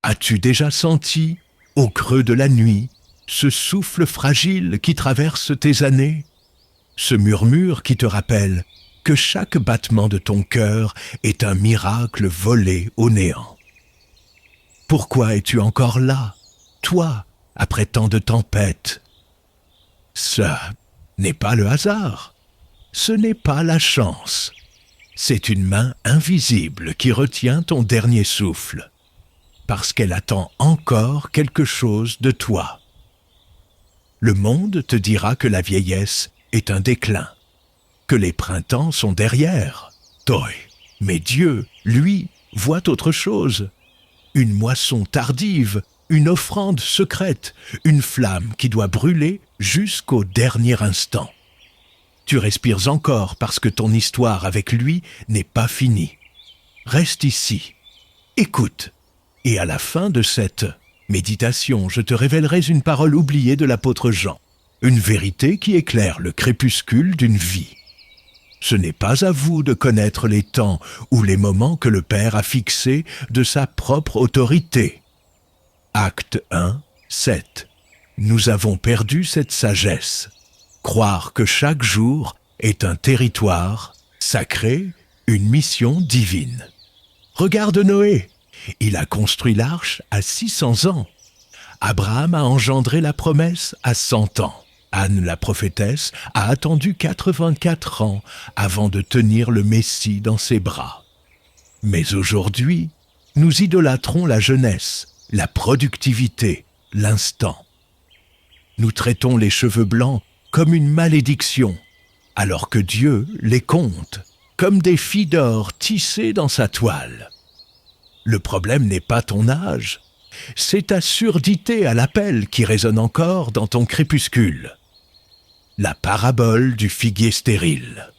As-tu déjà senti, au creux de la nuit, ce souffle fragile qui traverse tes années? Ce murmure qui te rappelle que chaque battement de ton cœur est un miracle volé au néant. Pourquoi es-tu encore là, toi, après tant de tempêtes? Ce n'est pas le hasard, ce n'est pas la chance. C'est une main invisible qui retient ton dernier souffle, parce qu'elle attend encore quelque chose de toi. Le monde te dira que la vieillesse est un déclin, que les printemps sont derrière. Toi, mais Dieu, lui, voit autre chose. Une moisson tardive, une offrande secrète, une flamme qui doit brûler jusqu'au dernier instant. Tu respires encore parce que ton histoire avec lui n'est pas finie. Reste ici, écoute, et à la fin de cette méditation, je te révélerai une parole oubliée de l'apôtre Jean, une vérité qui éclaire le crépuscule d'une vie. Ce n'est pas à vous de connaître les temps ou les moments que le Père a fixés de sa propre autorité. Acte 1, 7. Nous avons perdu cette sagesse. Croire que chaque jour est un territoire sacré, une mission divine. Regarde Noé. Il a construit l'arche à 600 ans. Abraham a engendré la promesse à 100 ans. Anne, la prophétesse, a attendu 84 ans avant de tenir le Messie dans ses bras. Mais aujourd'hui, nous idolâtrons la jeunesse, la productivité, l'instant. Nous traitons les cheveux blancs comme une malédiction, alors que Dieu les compte comme des filles d'or tissées dans sa toile. Le problème n'est pas ton âge, c'est ta surdité à l'appel qui résonne encore dans ton crépuscule. La parabole du figuier stérile.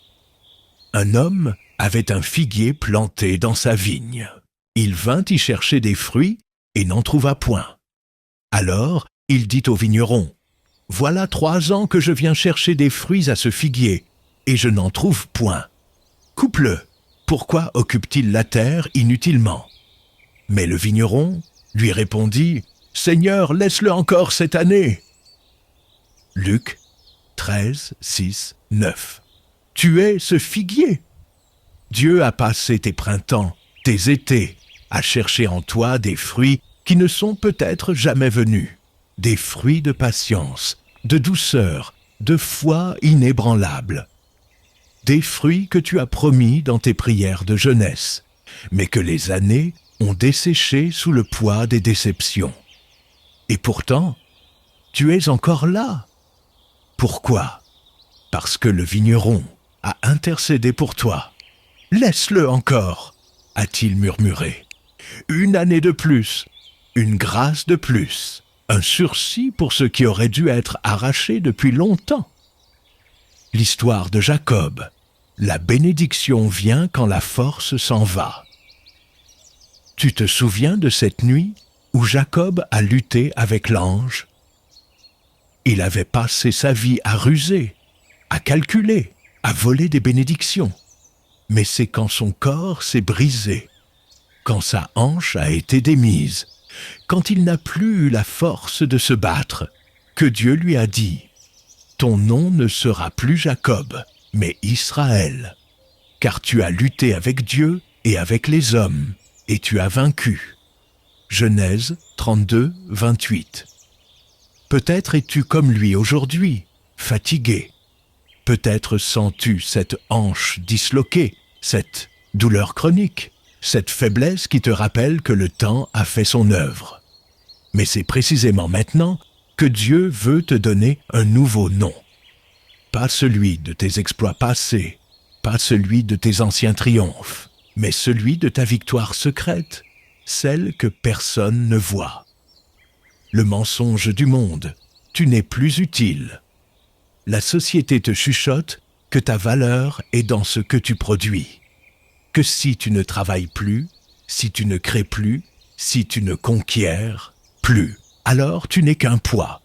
Un homme avait un figuier planté dans sa vigne. Il vint y chercher des fruits et n'en trouva point. Alors il dit au vigneron, « Voilà 3 ans que je viens chercher des fruits à ce figuier, et je n'en trouve point. Coupe-le, pourquoi occupe-t-il la terre inutilement ?» Mais le vigneron lui répondit, « Seigneur, laisse-le encore cette année. » Luc 13, 6, 9. Tu es ce figuier. Dieu a passé tes printemps, tes étés, à chercher en toi des fruits qui ne sont peut-être jamais venus, des fruits de patience, de douceur, de foi inébranlable, des fruits que tu as promis dans tes prières de jeunesse, mais que les années ont desséché sous le poids des déceptions. Et pourtant, tu es encore là. Pourquoi? Parce que le vigneron a intercédé pour toi. « Laisse-le encore » a-t-il murmuré. Une année de plus, une grâce de plus, un sursis pour ce qui aurait dû être arraché depuis longtemps. L'histoire de Jacob. La bénédiction vient quand la force s'en va. Tu te souviens de cette nuit où Jacob a lutté avec l'ange? Il avait passé sa vie à ruser, à calculer, à voler des bénédictions. Mais c'est quand son corps s'est brisé, quand sa hanche a été démise, quand il n'a plus eu la force de se battre, que Dieu lui a dit « Ton nom ne sera plus Jacob, mais Israël, car tu as lutté avec Dieu et avec les hommes, et tu as vaincu. » Genèse 32, 28. Peut-être es-tu comme lui aujourd'hui, fatigué. Peut-être sens-tu cette hanche disloquée, cette douleur chronique, cette faiblesse qui te rappelle que le temps a fait son œuvre. Mais c'est précisément maintenant que Dieu veut te donner un nouveau nom. Pas celui de tes exploits passés, pas celui de tes anciens triomphes, mais celui de ta victoire secrète, celle que personne ne voit. Le mensonge du monde, tu n'es plus utile. La société te chuchote que ta valeur est dans ce que tu produis, que si tu ne travailles plus, si tu ne crées plus, si tu ne conquiers plus, alors tu n'es qu'un poids,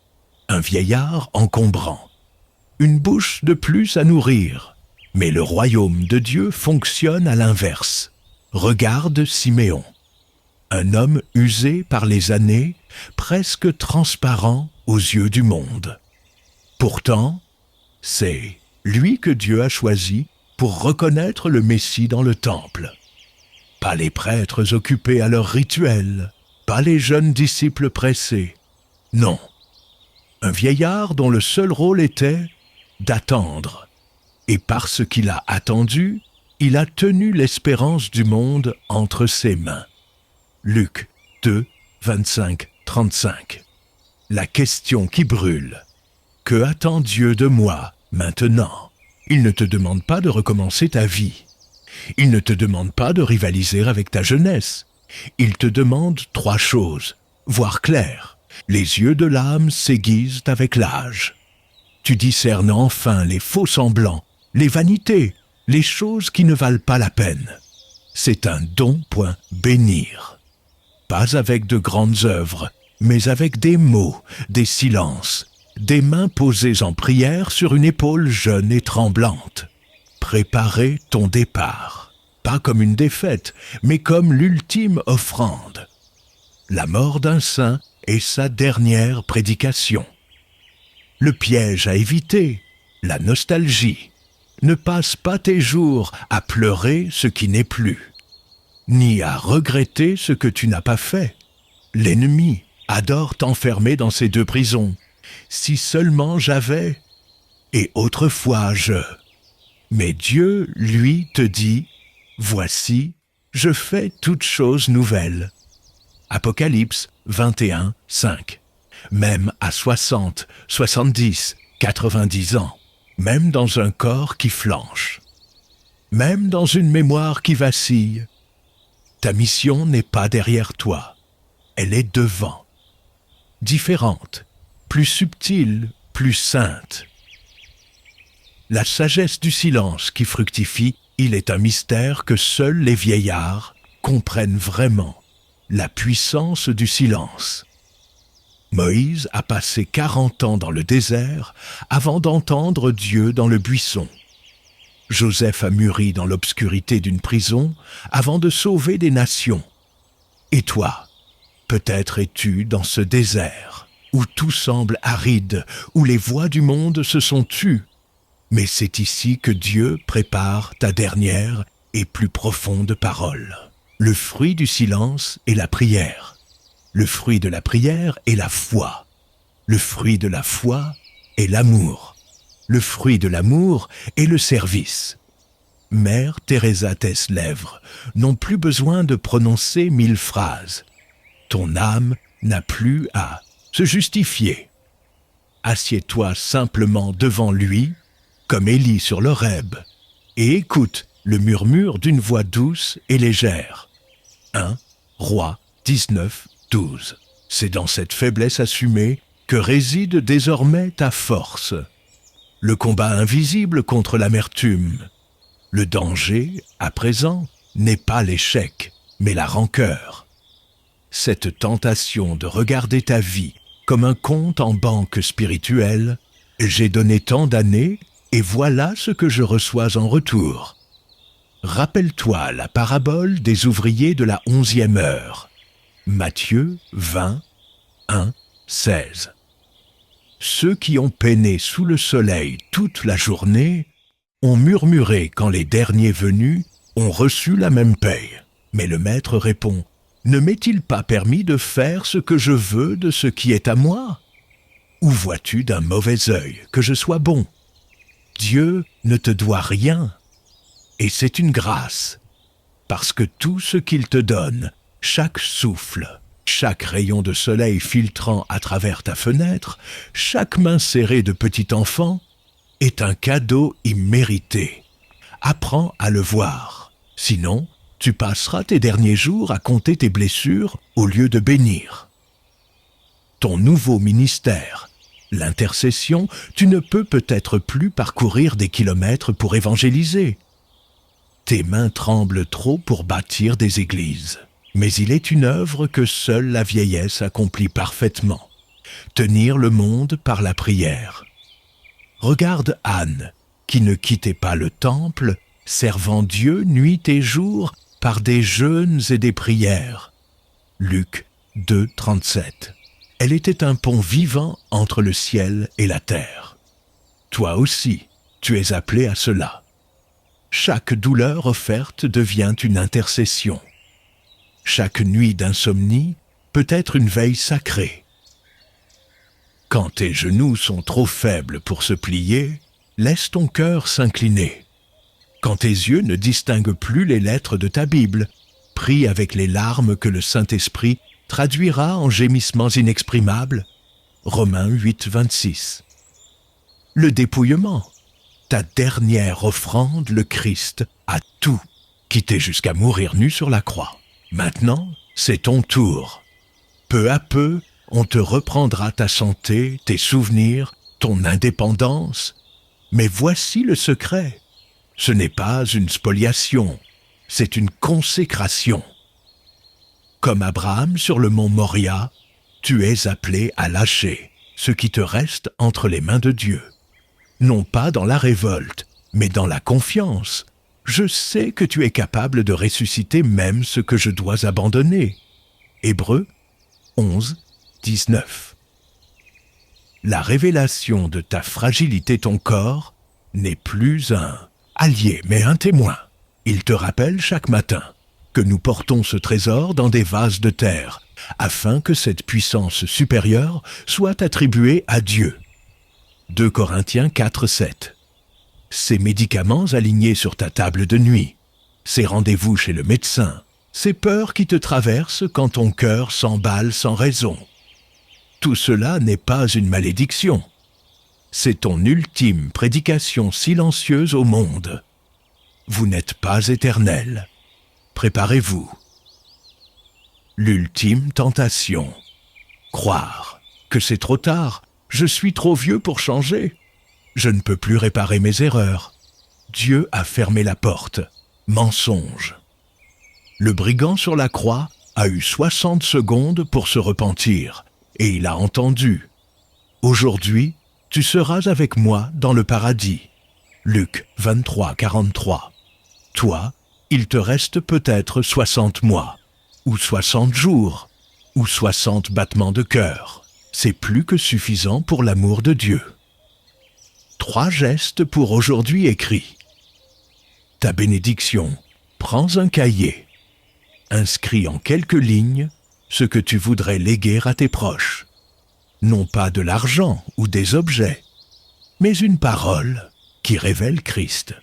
un vieillard encombrant, une bouche de plus à nourrir. Mais le royaume de Dieu fonctionne à l'inverse. Regarde Siméon. un homme usé par les années, presque transparent aux yeux du monde. Pourtant, c'est lui que Dieu a choisi pour reconnaître le Messie dans le temple. Pas les prêtres occupés à leurs rituels, pas les jeunes disciples pressés. Non, un vieillard dont le seul rôle était d'attendre. Et parce qu'il a attendu, il a tenu l'espérance du monde entre ses mains. Luc 2, 25, 35. La question qui brûle. Que attend Dieu de moi maintenant? Il ne te demande pas de recommencer ta vie. Il ne te demande pas de rivaliser avec ta jeunesse. Il te demande 3 choses. Voir clair. Les yeux de l'âme s'aiguisent avec l'âge. Tu discernes enfin les faux semblants, les vanités, les choses qui ne valent pas la peine. C'est un don, point, bénir. Pas avec de grandes œuvres, mais avec des mots, des silences, des mains posées en prière sur une épaule jeune et tremblante. Préparer ton départ, pas comme une défaite, mais comme l'ultime offrande. La mort d'un saint est sa dernière prédication. Le piège à éviter, la nostalgie. Ne passe pas tes jours à pleurer ce qui n'est plus, ni à regretter ce que tu n'as pas fait. L'ennemi adore t'enfermer dans ces 2 prisons. Si seulement j'avais, et autrefois je. Mais Dieu, lui, te dit, voici, je fais toutes choses nouvelles. Apocalypse 21, 5. Même à 60, 70, 90 ans, même dans un corps qui flanche, même dans une mémoire qui vacille, ta mission n'est pas derrière toi, elle est devant, différente, plus subtile, plus sainte. La sagesse du silence qui fructifie, il est un mystère que seuls les vieillards comprennent vraiment, la puissance du silence. Moïse a passé 40 ans dans le désert avant d'entendre Dieu dans le buisson. Joseph a mûri dans l'obscurité d'une prison avant de sauver des nations. Et toi, peut-être es-tu dans ce désert où tout semble aride, où les voix du monde se sont tues. Mais c'est ici que Dieu prépare ta dernière et plus profonde parole. Le fruit du silence est la prière. Le fruit de la prière est la foi. Le fruit de la foi est l'amour. Le fruit de l'amour est le service. Mère Teresa Teslèvres n'ont plus besoin de prononcer 1000 phrases. Ton âme n'a plus à se justifier. Assieds-toi simplement devant lui, comme Élie sur l'Horeb, et écoute le murmure d'une voix douce et légère. 1 Roi 19, 12. C'est dans cette faiblesse assumée que réside désormais ta force. Le combat invisible contre l'amertume. Le danger, à présent, n'est pas l'échec, mais la rancœur. Cette tentation de regarder ta vie comme un compte en banque spirituelle, j'ai donné tant d'années et voilà ce que je reçois en retour. Rappelle-toi la parabole des ouvriers de la 11e heure. Matthieu 20, 1, 16. Ceux qui ont peiné sous le soleil toute la journée ont murmuré quand les derniers venus ont reçu la même paye. Mais le maître répond, « Ne m'est-il pas permis de faire ce que je veux de ce qui est à moi? Ou vois-tu d'un mauvais œil que je sois bon? Dieu ne te doit rien, et c'est une grâce, parce que tout ce qu'il te donne, chaque souffle, chaque rayon de soleil filtrant à travers ta fenêtre, chaque main serrée de petit enfant, est un cadeau immérité. Apprends à le voir, sinon tu passeras tes derniers jours à compter tes blessures au lieu de bénir. Ton nouveau ministère, l'intercession, tu ne peux peut-être plus parcourir des kilomètres pour évangéliser. Tes mains tremblent trop pour bâtir des églises. Mais il est une œuvre que seule la vieillesse accomplit parfaitement. Tenir le monde par la prière. Regarde Anne, qui ne quittait pas le temple, servant Dieu nuit et jour par des jeûnes et des prières. Luc 2, 37. Elle était un pont vivant entre le ciel et la terre. Toi aussi, tu es appelé à cela. Chaque douleur offerte devient une intercession. Chaque nuit d'insomnie peut être une veille sacrée. Quand tes genoux sont trop faibles pour se plier, laisse ton cœur s'incliner. Quand tes yeux ne distinguent plus les lettres de ta Bible, prie avec les larmes que le Saint-Esprit traduira en gémissements inexprimables. Romains 8, 26. Le dépouillement, ta dernière offrande, le Christ a tout quitté jusqu'à mourir nu sur la croix. Maintenant, c'est ton tour. Peu à peu, on te reprendra ta santé, tes souvenirs, ton indépendance. Mais voici le secret. Ce n'est pas une spoliation, c'est une consécration. Comme Abraham sur le mont Moria, tu es appelé à lâcher ce qui te reste entre les mains de Dieu. Non pas dans la révolte, mais dans la confiance. Je sais que tu es capable de ressusciter même ce que je dois abandonner. Hébreux 11, 19. La révélation de ta fragilité, ton corps, n'est plus un allié, mais un témoin. Il te rappelle chaque matin que nous portons ce trésor dans des vases de terre, afin que cette puissance supérieure soit attribuée à Dieu. 2 Corinthiens 4, 7. Ces médicaments alignés sur ta table de nuit, ces rendez-vous chez le médecin, ces peurs qui te traversent quand ton cœur s'emballe sans raison. Tout cela n'est pas une malédiction. C'est ton ultime prédication silencieuse au monde. Vous n'êtes pas éternel. Préparez-vous. L'ultime tentation. Croire que c'est trop tard. Je suis trop vieux pour changer. Je ne peux plus réparer mes erreurs. Dieu a fermé la porte. Mensonge. Le brigand sur la croix a eu 60 secondes pour se repentir, et il a entendu. Aujourd'hui, tu seras avec moi dans le paradis. Luc 23, 43. Toi, il te reste peut-être 60 mois, ou 60 jours, ou 60 battements de cœur. C'est plus que suffisant pour l'amour de Dieu. 3 gestes pour aujourd'hui écrits. Ta bénédiction, prends un cahier. Inscris en quelques lignes ce que tu voudrais léguer à tes proches. Non pas de l'argent ou des objets, mais une parole qui révèle Christ.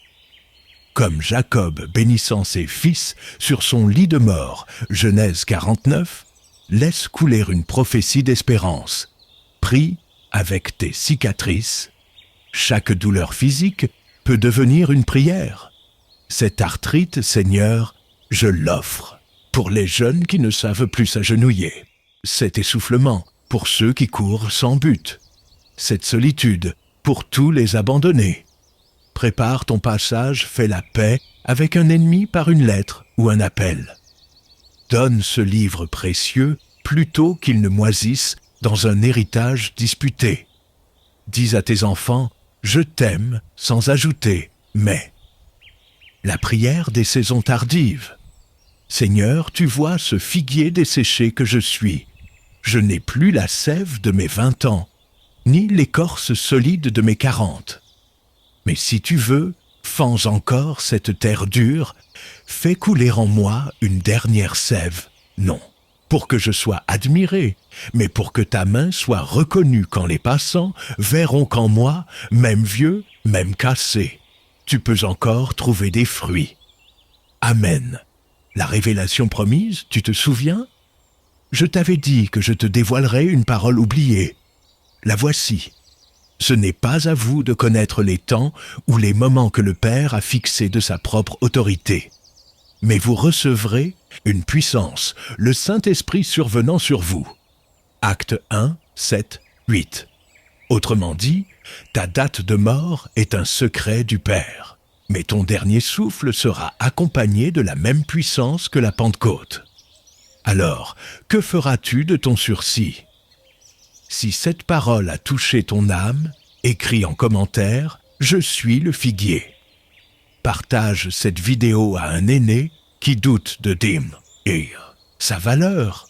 Comme Jacob bénissant ses fils sur son lit de mort, Genèse 49, laisse couler une prophétie d'espérance. Prie avec tes cicatrices. Chaque douleur physique peut devenir une prière. Cette arthrite, Seigneur, je l'offre pour les jeunes qui ne savent plus s'agenouiller. Cet essoufflement pour ceux qui courent sans but. Cette solitude pour tous les abandonnés. Prépare ton passage, fais la paix avec un ennemi par une lettre ou un appel. Donne ce livre précieux plutôt qu'il ne moisisse dans un héritage disputé. Dis à tes enfants, je t'aime, sans ajouter, mais. La prière des saisons tardives. Seigneur, tu vois ce figuier desséché que je suis. Je n'ai plus la sève de mes 20 ans, ni l'écorce solide de mes 40. Mais si tu veux, fends encore cette terre dure, fais couler en moi une dernière sève, non, pour que je sois admiré, mais pour que ta main soit reconnue quand les passants verront qu'en moi, même vieux, même cassé, tu peux encore trouver des fruits. Amen. La révélation promise, tu te souviens? Je t'avais dit que je te dévoilerais une parole oubliée. La voici. Ce n'est pas à vous de connaître les temps ou les moments que le Père a fixés de sa propre autorité. Mais vous recevrez une puissance, le Saint-Esprit survenant sur vous. Actes 1, 7, 8. Autrement dit, ta date de mort est un secret du Père, mais ton dernier souffle sera accompagné de la même puissance que la Pentecôte. Alors, que feras-tu de ton sursis? Si cette parole a touché ton âme, écris en commentaire « Je suis le figuier ». Partage cette vidéo à un aîné qui doute de Dim et sa valeur.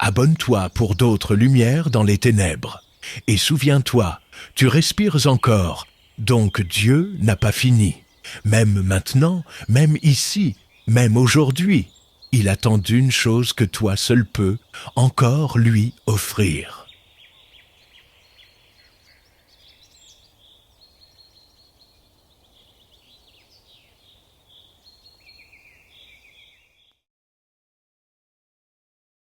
Abonne-toi pour d'autres lumières dans les ténèbres. Et souviens-toi, tu respires encore, donc Dieu n'a pas fini. Même maintenant, même ici, même aujourd'hui, il attend d'une chose que toi seul peux encore lui offrir.